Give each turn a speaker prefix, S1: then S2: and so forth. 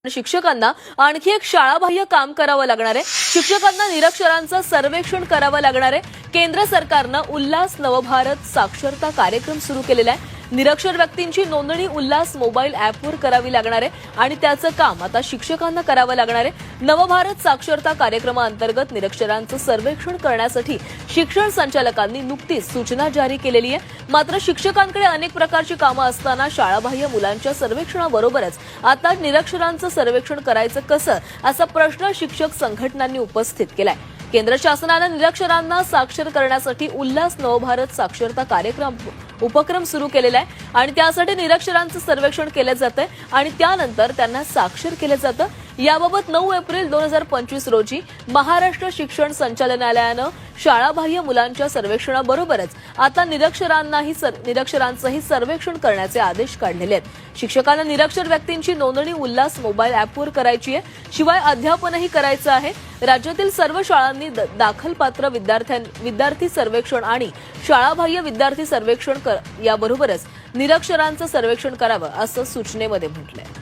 S1: शिक्षकांना आणखी एक शाळाबाह्य काम करावं लागणार आहे। शिक्षकांना निरक्षरांचं सर्वेक्षण करावं लागणार आहे। केंद्र सरकारनं उल्हास नवभारत साक्षरता कार्यक्रम सुरू केलेला आहे। निरक्षर व्यक्तींची नोंदणी उल्हास मोबाईल ॲपवर करावी लागणार आहे आणि त्याचं काम आता शिक्षकांना करावं लागणार आहे। नवभारत साक्षरता कार्यक्रमाअंतर्गत निरक्षरांचं सर्वेक्षण करण्यासाठी शिक्षण संचालकांनी नुकतीच सूचना जारी केलेली आहे। मात्र शिक्षकांकडे अनेक प्रकारची कामं असताना शाळाबाह्य मुलांच्या सर्वेक्षणाबरोबरच आता निरक्षरांचं सर्वेक्षण करायचं कसं असा प्रश्न शिक्षक संघटनांनी उपस्थित केलाय। केंद्र शासनानं निरक्षरांना साक्षर करण्यासाठी उल्हास नवभारत साक्षरता उपक्रम सुरू केलेला आहे आणि त्यासाठी निरक्षरांचं सर्वेक्षण केलं जातंय आणि त्यानंतर त्यांना साक्षर केलं जातं। याबाबत 9 एप्रिल 2025 रोजी महाराष्ट्र शिक्षण संचालनालयानं शाळाबाह्य मुलांच्या सर्वेक्षणाबरोबरच आता निरक्षरांचंही सर्वेक्षण करण्याचे आदेश काढलेले आहेत। शिक्षकांना निरक्षर व्यक्तींची नोंदणी उल्हास मोबाईल ॲपवर करायची आहे, शिवाय अध्यापनही करायचं आहे। राज्यातील सर्व शाळांनी दाखलपात्र विद्यार्थी सर्वेक्षण आणि शाळाबाह्य विद्यार्थी सर्वेक्षण याबरोबरच निरक्षरांचं सर्वेक्षण करावं असं सूचनेमध्ये म्हटलंय।